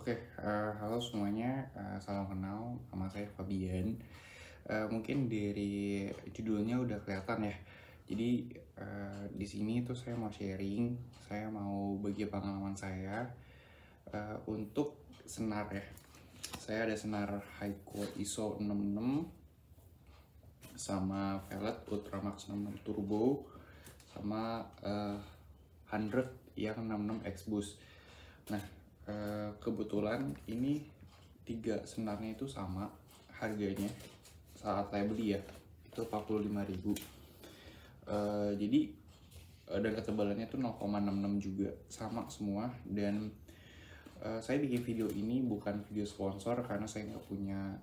Halo semuanya, salam kenal, nama saya Fabian. Mungkin dari judulnya udah kelihatan ya. Jadi di sini tuh saya mau sharing, saya mau bagi pengalaman saya untuk senar ya. Saya ada senar Haico ISO 66 sama velg Ultramax 66 Turbo sama 100 yang 66 X Boost. Nah, kebetulan ini tiga senarnya itu sama harganya saat saya beli ya, itu 45.000. Jadi dan ketebalannya tuh 0,66 juga, sama semua. Dan saya bikin video ini bukan video sponsor karena saya nggak punya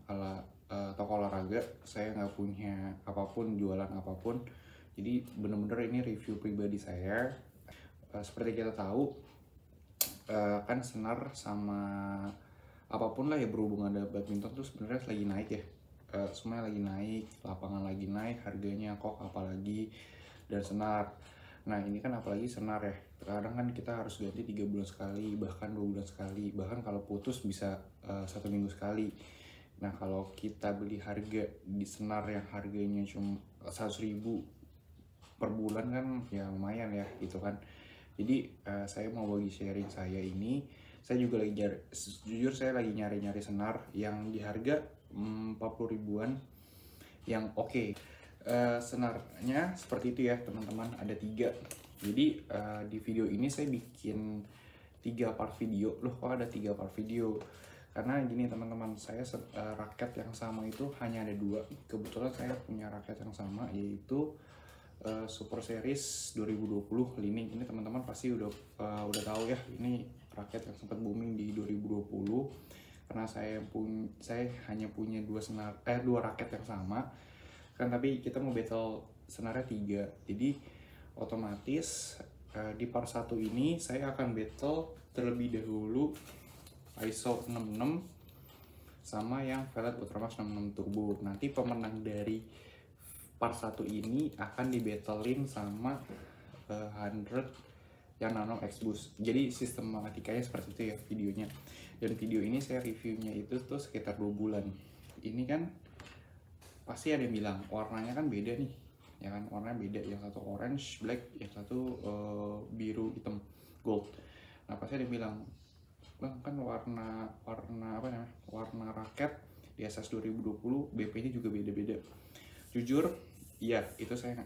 toko olahraga, saya nggak punya apapun, jualan apapun. Jadi bener-bener ini review pribadi saya. Seperti kita tahu, kan senar sama apapun lah ya berhubungan dengan badminton tuh sebenarnya lagi naik ya. Semuanya lagi naik, lapangan lagi naik, harganya kok apalagi, dan senar. Nah ini kan apalagi senar ya, kadang kan kita harus ganti 3 bulan sekali, bahkan 2 bulan sekali, bahkan kalau putus bisa 1 minggu sekali. Nah kalau kita beli harga di senar yang harganya cuma 100.000 per bulan kan ya lumayan ya gitu kan. Jadi saya mau bagi sharing saya ini. Saya juga lagi jujur saya lagi nyari-nyari senar yang di harga 40 ribuan yang oke. Senarnya seperti itu ya teman-teman, ada 3. Jadi di video ini saya bikin 3 part video. Loh kok ada 3 part video? Karena gini teman-teman, saya raket yang sama itu hanya ada 2. Kebetulan saya punya raket yang sama, yaitu Super Series 2020 Li-Ning. Ini teman-teman pasti udah tahu ya, ini raket yang sempat booming di 2020 karena saya hanya punya 2 raket yang sama kan, tapi kita mau battle senarnya 3. Jadi otomatis di part 1 ini saya akan battle terlebih dahulu ISO 66 sama yang velg Ultramax 66 Turbo. Nanti pemenang dari part 1 ini akan dibattlein sama 100 yang nano X Boost. Jadi sistematikanya seperti itu ya videonya. Dan video ini saya reviewnya itu tuh sekitar 2 bulan. Ini kan pasti ada yang bilang warnanya kan beda nih, ya kan, warnanya beda. Yang satu orange black, yang satu biru hitam gold. Nah pasti ada yang bilang, bang kan warna apa namanya, warna raket di SS 2020 BP-nya juga beda-beda. Jujur, iya, itu saya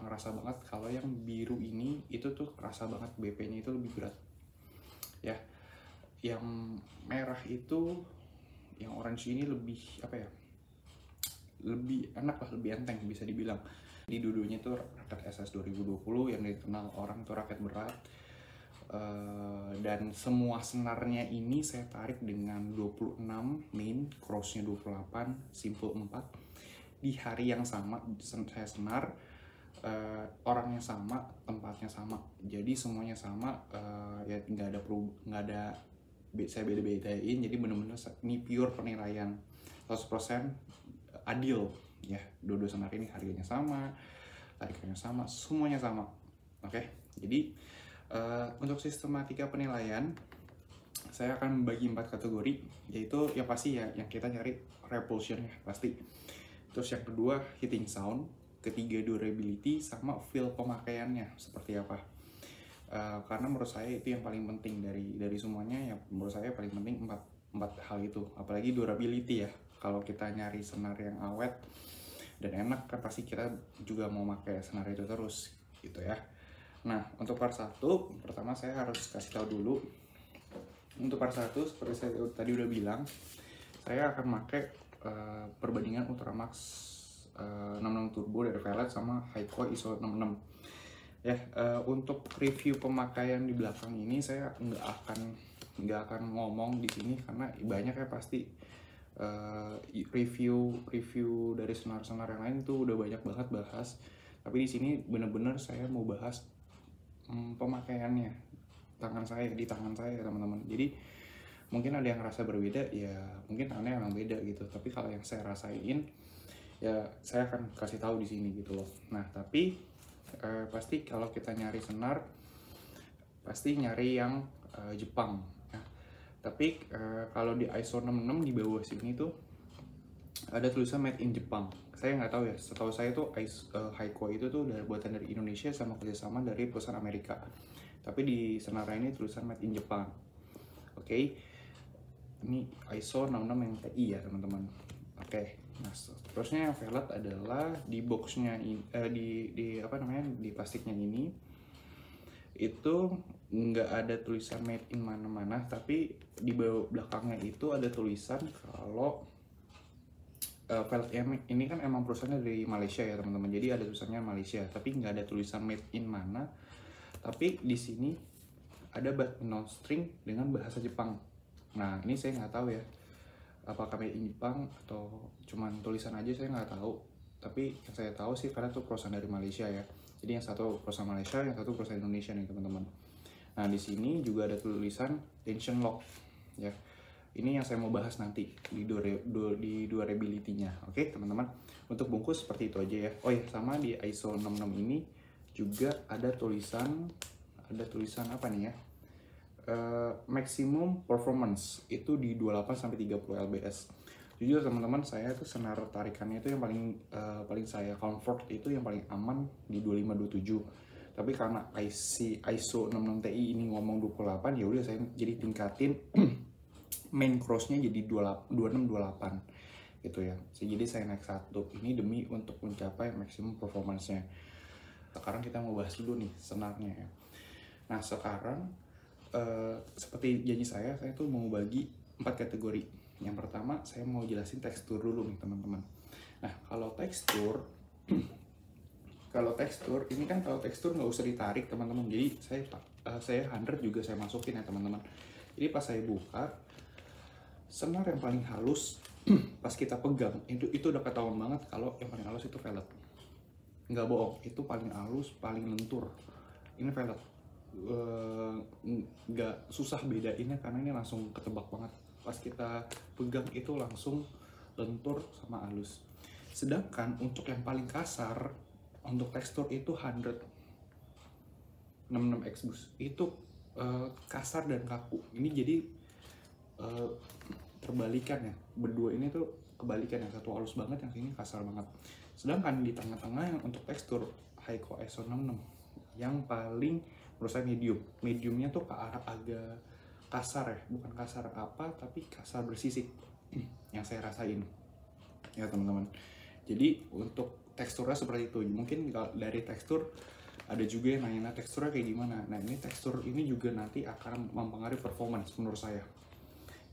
ngerasa banget kalau yang biru ini itu tuh kerasa banget BP-nya itu lebih berat. Ya, yang merah itu, yang orange ini lebih apa ya? Lebih enak lah, lebih enteng bisa dibilang. Di dulunya tuh raket SS 2020 yang dikenal orang tuh raket berat. Dan semua senarnya ini saya tarik dengan 26 main, crossnya 28, simple 4. Di hari yang sama saya senar, orangnya sama, tempatnya sama, jadi semuanya sama. Ya nggak ada saya beda-bedain. Jadi bener-bener ini pure penilaian 100% adil ya. Dua-dua senar ini harganya sama, tarikannya sama, semuanya sama. Oke. Jadi untuk sistematika penilaian saya akan membagi 4 kategori, yaitu yang pasti ya yang kita nyari repulsion ya pasti. Terus yang kedua hitting sound, ketiga durability, sama feel pemakaiannya seperti apa. Karena menurut saya itu yang paling penting dari semuanya. Ya menurut saya paling penting empat hal itu, apalagi durability ya. Kalau kita nyari senar yang awet dan enak kan pasti kita juga mau pakai senar itu terus gitu ya. Nah untuk part 1 pertama saya harus kasih tahu dulu. Untuk part 1 seperti saya tadi udah bilang, saya akan pakai perbandingan Ultramax 66 Turbo dari velg sama Haico ISO 66 ya. Untuk review pemakaian di belakang ini saya nggak akan ngomong di sini karena banyak ya pasti review dari senar-senar yang lain tuh udah banyak banget bahas, tapi di sini bener-bener saya mau bahas pemakaiannya di tangan saya teman-teman. Jadi mungkin ada yang ngerasa berbeda, ya mungkin aneh emang beda gitu. Tapi kalau yang saya rasain, ya saya akan kasih tahu di sini gitu loh. Nah tapi pasti kalau kita nyari senar, pasti nyari yang Jepang. Ya. Tapi kalau di ISO 66 di bawah sini tuh ada tulisan made in Jepang. Saya nggak tahu ya, setahu saya tuh Haikwa itu tuh buatan dari Indonesia sama kerjasama dari perusahaan Amerika. Tapi di Senara ini tulisan made in Jepang. Oke, ini ISO 66 yang TI ya teman-teman. Oke, nah terusnya yang velg adalah di boxnya di apa namanya, di plastiknya ini itu nggak ada tulisan made in mana-mana, tapi di bawah belakangnya itu ada tulisan kalau velg ini kan emang perusahaannya dari Malaysia ya teman-teman, jadi ada tulisannya Malaysia, tapi nggak ada tulisan made in mana. Tapi di sini ada non string dengan bahasa Jepang. Nah ini saya nggak tahu ya, apakah made in Jepang atau cuman tulisan aja, saya nggak tahu. Tapi yang saya tahu sih karena itu perusahaan dari Malaysia ya. Jadi yang satu perusahaan Malaysia, yang satu perusahaan Indonesia nih teman-teman. Nah di sini juga ada tulisan tension lock ya. Ini yang saya mau bahas nanti di durability-nya. Oke teman-teman. Untuk bungkus seperti itu aja ya. Oh ya, sama di ISO 66 ini juga ada tulisan apa nih ya? Maximum performance itu di 28 sampai 30 lbs. Jujur teman-teman, saya tuh senar tarikannya itu yang paling saya comfort itu yang paling aman di 25-27. Tapi karena ISO 66 Ti ini ngomong 28, ya udah saya jadi tingkatin main crossnya jadi 26-28 gitu ya. Jadi saya naik satu ini demi untuk mencapai maksimum performance-nya. Sekarang kita mau bahas dulu nih senarnya ya. Nah sekarang seperti janji saya tuh mau bagi 4 kategori. Yang pertama saya mau jelasin tekstur dulu nih teman-teman. Nah kalau tekstur ini kan, kalau tekstur nggak usah ditarik teman-teman. Jadi saya 100 juga saya masukin ya teman-teman. Jadi pas saya buka, senar yang paling halus pas kita pegang itu udah ketahuan banget kalau yang paling halus itu velg. Nggak bohong, itu paling halus, paling lentur. Ini velg. Nggak susah bedainnya karena ini langsung ketebak banget. Pas kita pegang itu langsung lentur sama halus. Sedangkan untuk yang paling kasar, untuk tekstur itu 100 66 X-Boost itu kasar dan kaku. Ini jadi terbalikan ya, berdua ini tuh kebalikan, yang satu halus banget, yang sini kasar banget. Sedangkan di tengah-tengah yang untuk tekstur Haikwa ISO 66 yang paling menurut saya mediumnya tuh ke arah agak kasar ya, bukan kasar apa tapi kasar bersisik yang saya rasain ya teman-teman. Jadi untuk teksturnya seperti itu. Mungkin dari tekstur ada juga yang nanya teksturnya kayak gimana. Nah ini tekstur ini juga nanti akan mempengaruhi performance menurut saya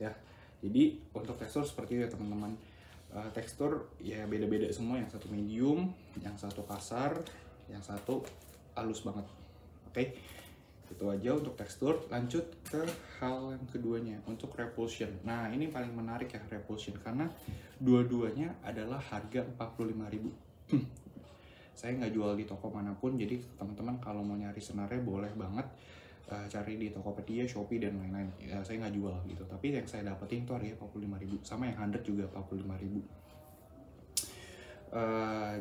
ya. Jadi untuk tekstur seperti itu ya teman-teman. Tekstur ya beda-beda semua, yang satu medium, yang satu kasar, yang satu halus banget. Oke, itu aja untuk tekstur. Lanjut ke hal yang keduanya, untuk repulsion. Nah ini paling menarik ya, repulsion, karena dua-duanya adalah harga 45.000. Saya nggak jual di toko manapun, jadi teman-teman kalau mau nyari senarnya boleh banget cari di Tokopedia, Shopee dan lain-lain. Ya, saya nggak jual gitu, tapi yang saya dapetin itu harganya 45.000, sama yang 100 juga 45.000.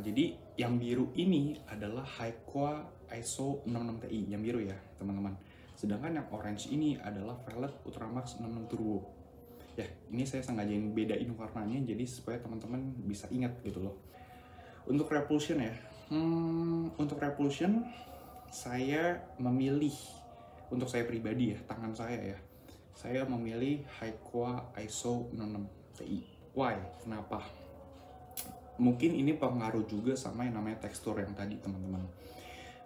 Jadi yang biru ini adalah Haikwa ISO 66 Ti, yang biru ya teman-teman. Sedangkan yang orange ini adalah velg Ultramax 66 Turbo. Ya, ini saya sengajain bedain warnanya jadi supaya teman-teman bisa ingat gitu loh. Untuk repulsion ya, untuk repulsion saya memilih, untuk saya pribadi ya, tangan saya memilih Haikwa ISO 66 Ti. Why? Kenapa? Mungkin ini pengaruh juga sama yang namanya tekstur yang tadi teman-teman.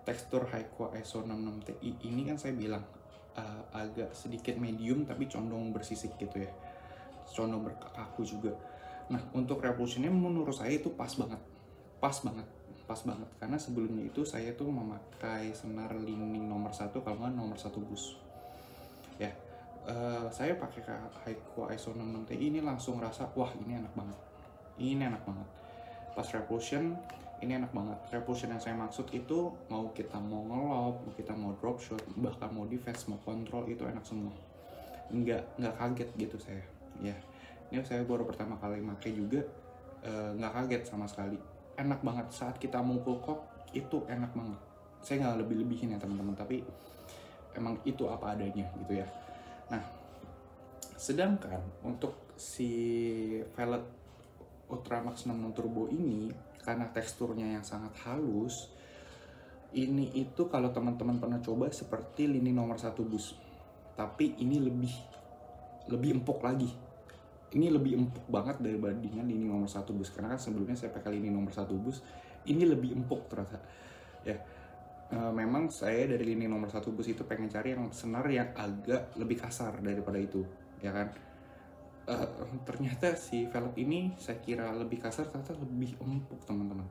Tekstur Haikwa ISO 66 Ti ini kan saya bilang agak sedikit medium tapi condong bersisik gitu ya, condong berkaku juga. Nah untuk repulsionnya menurut saya itu pas banget karena sebelumnya itu saya tuh memakai senar Li-Ning nomor 1, kalau nggak nomor 1 bus ya. Saya pakai Haikwa ISO 66 Ti ini langsung rasa wah ini enak banget pas repulsion. Ini enak banget. Repulsion yang saya maksud itu mau kita mau ngelob, mau kita mau drop shot, bahkan mau defense, mau kontrol, itu enak semua. Nggak kaget gitu saya ya. Ini saya baru pertama kali pakai juga, nggak kaget sama sekali. Enak banget saat kita mau pull cock, itu enak banget. Saya nggak lebih-lebihin ya teman-teman, tapi emang itu apa adanya gitu ya. Nah Sedangkan untuk si velg Ultramax 66 Turbo ini, karena teksturnya yang sangat halus, ini itu kalau teman-teman pernah coba seperti lini nomor 1 bus, tapi ini lebih empuk lagi. Ini lebih empuk banget dibandingkan lini nomor 1 bus, karena kan sebelumnya saya pakai lini nomor 1 bus, ini lebih empuk terasa ya. Memang saya dari lini nomor 1 bus itu pengen cari yang senar yang agak lebih kasar daripada itu, ya kan. Ternyata si velg ini saya kira lebih kasar, ternyata lebih empuk teman-teman,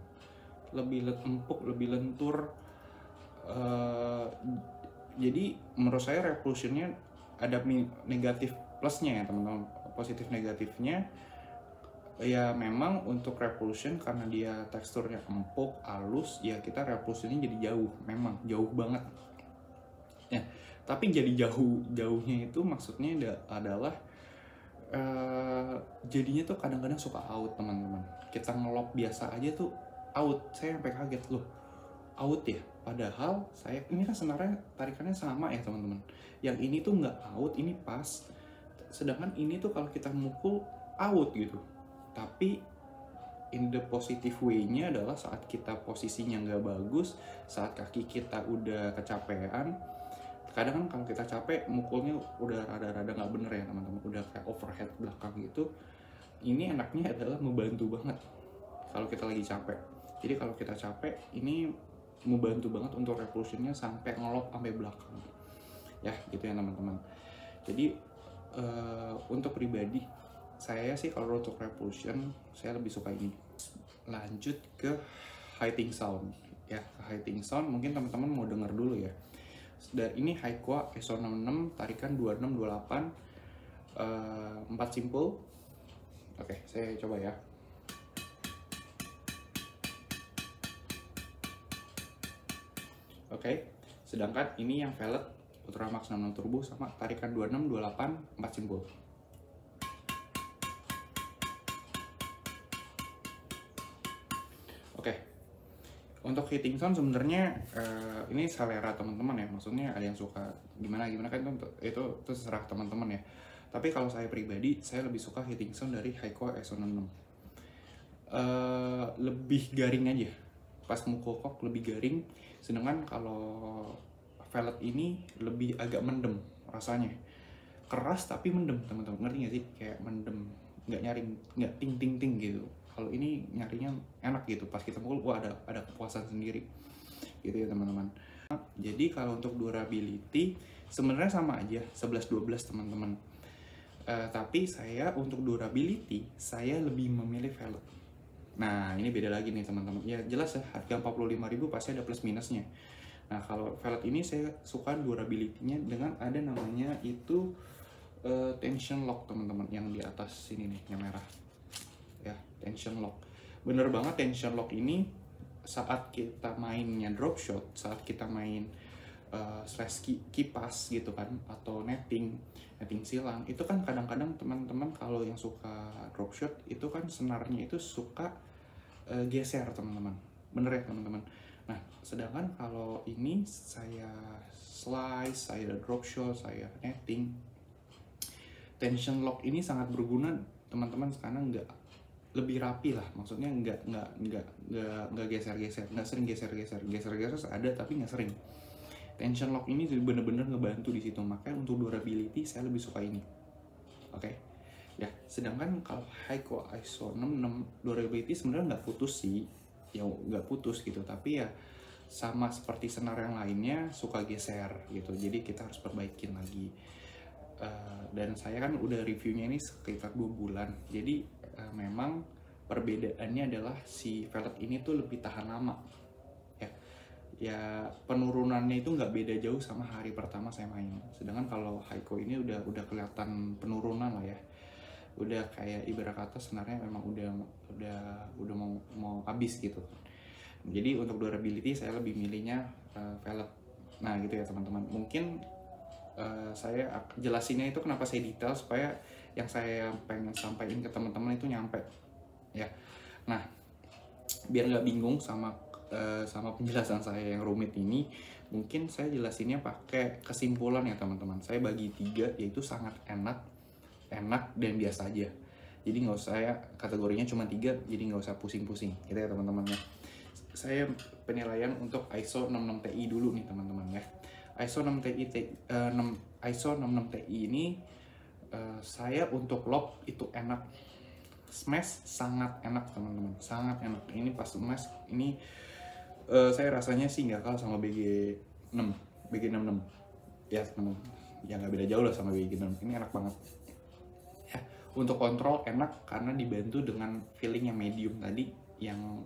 lebih empuk, lebih lentur. Jadi menurut saya Revolution-nya ada negatif plusnya ya teman-teman. Positif negatifnya ya memang untuk Revolution karena dia teksturnya empuk, halus, ya kita Revolution-nya jadi jauh, memang jauh banget ya. Tapi jadi jauhnya itu maksudnya adalah jadinya tuh kadang-kadang suka out teman-teman. Kita ngelop biasa aja tuh out, saya sampai kaget loh, out ya, padahal saya ini kan sebenarnya tarikannya sama ya teman-teman. Yang ini tuh nggak out, ini pas, sedangkan ini tuh kalau kita mukul out gitu. Tapi in the positive way-nya adalah saat kita posisinya nggak bagus, saat kaki kita udah kecapean, kadang kan kalau kita capek mukulnya udah rada-rada nggak bener ya teman-teman, udah kayak overhead belakang gitu. Ini enaknya adalah membantu banget kalau kita lagi capek. Jadi kalau kita capek ini membantu banget untuk Revolution-nya sampai ngelop sampai belakang ya, gitu ya teman-teman. Jadi untuk pribadi saya sih kalau untuk Revolution saya lebih suka ini. Lanjut ke Hiting Sound ya. Hiting Sound mungkin teman-teman mau denger dulu ya. Dan ini Haikwa SO66 tarikan 2628 4 simpul. Oke, saya coba ya. Oke, sedangkan ini yang velg Ultramax 66 Turbo sama tarikan 2628 4 simpul. Oke. Untuk hitting sound sebenarnya ini selera teman-teman ya, maksudnya ada yang suka gimana kan itu terserah teman-teman ya. Tapi kalau saya pribadi, saya lebih suka hitting sound dari Haikwa SO66. Lebih garing aja, pas mukul kok lebih garing. Sedangkan kalau velg ini lebih agak mendem rasanya, keras tapi mendem teman-teman, ngerti nggak sih? Kayak mendem, nggak nyaring, nggak ting ting ting gitu. Kalau ini nyarinya enak gitu, pas kita mukul wah ada kepuasan sendiri gitu ya teman-teman. Jadi kalau untuk durability sebenarnya sama aja 11-12 teman-teman. Tapi saya untuk durability saya lebih memilih velg. Nah ini beda lagi nih teman-teman. Ya jelas ya, harga 45.000 pasti ada plus minusnya. Nah kalau velg ini saya suka durability-nya dengan ada namanya itu tension lock teman-teman, yang di atas sini nih yang merah ya, tension lock. Bener banget, tension lock ini saat kita mainnya drop shot, saat kita main slash kipas gitu kan, atau netting silang, itu kan kadang-kadang teman-teman kalau yang suka drop shot itu kan senarnya itu suka geser teman-teman, bener ya teman-teman. Nah sedangkan kalau ini saya slice, saya drop shot, saya netting, tension lock ini sangat berguna teman-teman, sekarang lebih rapi lah, maksudnya nggak geser-geser, nggak sering geser-geser ada tapi nggak sering. Tension lock ini bener-bener ngebantu di situ, makanya untuk durability saya lebih suka ini. Oke. Ya, sedangkan kalau Haikwa SO66 durability sebenarnya nggak putus sih, ya nggak putus gitu, tapi ya sama seperti senar yang lainnya suka geser gitu, jadi kita harus perbaikin lagi. Dan saya kan udah reviewnya ini sekitar 2 bulan, jadi memang perbedaannya adalah si velg ini tuh lebih tahan lama ya penurunannya itu nggak beda jauh sama hari pertama saya main. Sedangkan kalau Haikwa ini udah kelihatan penurunan lah ya, udah kayak ibarat kata sebenarnya memang udah mau habis gitu. Jadi untuk durability saya lebih milihnya velg. Nah gitu ya teman-teman, mungkin saya jelasinnya itu kenapa saya detail supaya yang saya pengen sampaikan ke teman-teman itu nyampe ya. Nah biar nggak bingung sama penjelasan saya yang rumit ini, mungkin saya jelasinnya pakai kesimpulan ya teman-teman. Saya bagi 3, yaitu sangat enak, enak, dan biasa aja. Jadi nggak usah, ya kategorinya cuma 3, jadi nggak usah pusing-pusing gitu ya teman-teman ya. Saya penilaian untuk ISO 66 Ti dulu nih teman-teman ya. ISO 66 Ti ini saya untuk lob itu enak, smash sangat enak teman-teman, sangat enak. Ini pas smash ini saya rasanya sih nggak kalah sama BG66 ya teman-teman, ya nggak beda jauh lah sama BG6. Ini enak banget ya. Untuk kontrol enak karena dibantu dengan feeling yang medium tadi, yang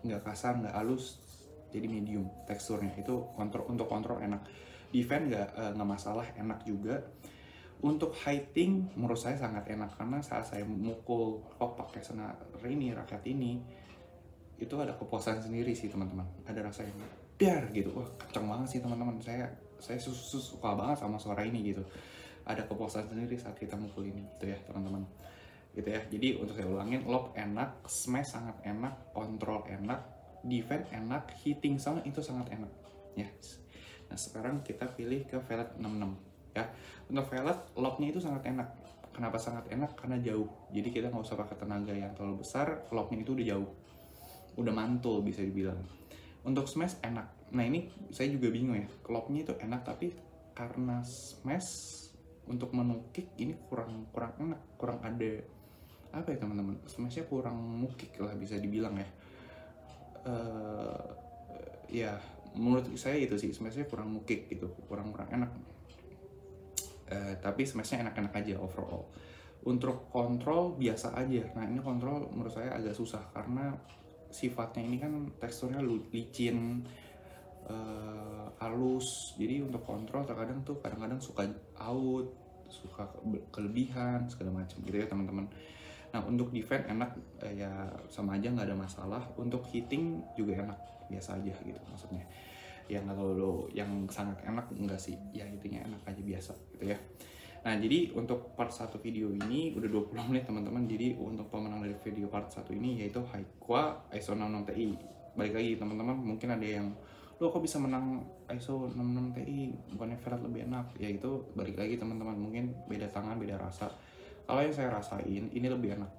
nggak kasar, nggak halus, jadi medium teksturnya. Itu untuk kontrol enak. Defend nggak masalah, enak juga. Untuk highting menurut saya sangat enak karena saat saya mukul pakai senar ini, raket ini, itu ada kepuasan sendiri sih teman-teman. Ada rasa yang biar gitu, wah kenceng banget sih teman-teman. Saya suka banget sama suara ini gitu. Ada kepuasan sendiri saat kita mukul ini gitu ya teman-teman. Gitu ya. Jadi untuk saya ulangin, lob enak, smash sangat enak, kontrol enak, defense enak, hitting sound itu sangat enak ya. Nah sekarang kita pilih ke Velvet 66 ya. Untuk Velvet, lobnya itu sangat enak. Kenapa sangat enak? Karena jauh. Jadi kita nggak usah pakai tenaga yang terlalu besar, lobnya itu udah jauh, udah mantul bisa dibilang. Untuk smash enak. Nah ini saya juga bingung ya, lobnya itu enak tapi karena smash untuk menukik ini kurang enak, kurang ada apa ya teman-teman, smashnya kurang mukik lah bisa dibilang ya. Ya menurut saya itu sih, smashnya kurang mukik gitu, kurang enak. Tapi smashnya enak-enak aja overall. Untuk kontrol biasa aja. Nah ini kontrol menurut saya agak susah karena sifatnya ini kan teksturnya licin, halus. Jadi untuk kontrol terkadang tuh kadang-kadang suka out, suka kelebihan segala macam gitu ya teman-teman. Nah untuk defense enak, ya sama aja nggak ada masalah. Untuk hitting juga enak, biasa aja gitu maksudnya. Yang nggak terlalu yang sangat enak enggak sih, ya hittingnya enak aja biasa gitu ya. Nah jadi untuk part 1 video ini udah 20 menit teman-teman. Jadi untuk pemenang dari video part 1 ini yaitu Haiqua ISO 66 Ti. Balik lagi teman-teman, mungkin ada yang lo kok bisa menang ISO 66 Ti, bukannya Velvet lebih enak? Ya itu balik lagi teman-teman, mungkin beda tangan, beda rasa. Kalau yang saya rasain ini lebih enak.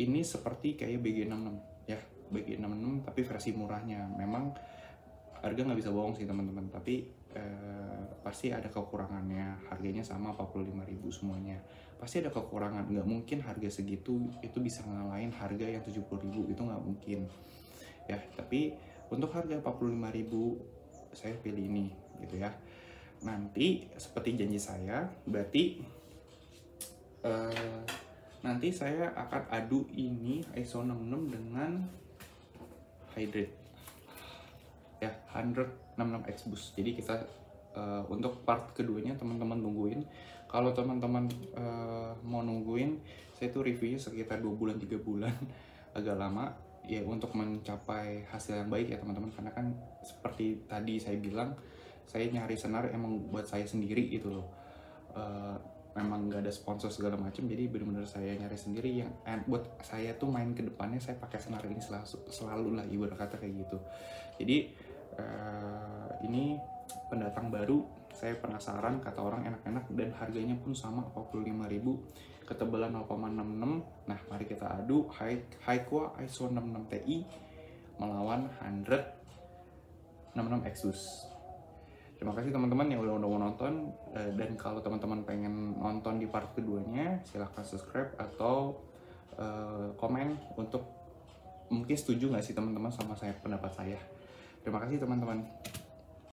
Ini seperti kayak BG66 ya, BG66 tapi versi murahnya. Memang harga nggak bisa bohong sih teman-teman, tapi pasti ada kekurangannya. Harganya sama 45.000 semuanya, pasti ada kekurangan. Nggak mungkin harga segitu itu bisa ngalahin harga yang 70.000, itu nggak mungkin ya. Tapi untuk harga 45.000 saya pilih ini gitu ya. Nanti seperti janji saya, berarti nanti saya akan adu ini ISO 66 dengan Hydrate ya, 166 X Boost. Jadi kita untuk part keduanya teman-teman tungguin. Kalau teman-teman mau nungguin, saya tuh reviewnya sekitar 2 bulan 3 bulan agak lama ya untuk mencapai hasil yang baik ya teman-teman. Karena kan seperti tadi saya bilang, saya nyari senar emang buat saya sendiri gitu loh. Memang nggak ada sponsor segala macam, jadi benar-benar saya nyari sendiri yang buat saya tuh main ke depannya saya pakai senar ini selalu lah, ibarat kata kayak gitu. Jadi ini pendatang baru, saya penasaran, kata orang enak-enak dan harganya pun sama 45.000, ketebalan 0,66. Nah mari kita adu Haiqua ISO 66 Ti melawan 166 X Boost. Terima kasih teman-teman yang udah mau nonton, dan kalau teman-teman pengen nonton di part keduanya silahkan subscribe atau komen untuk mungkin setuju nggak sih teman-teman sama saya, pendapat saya. Terima kasih teman-teman.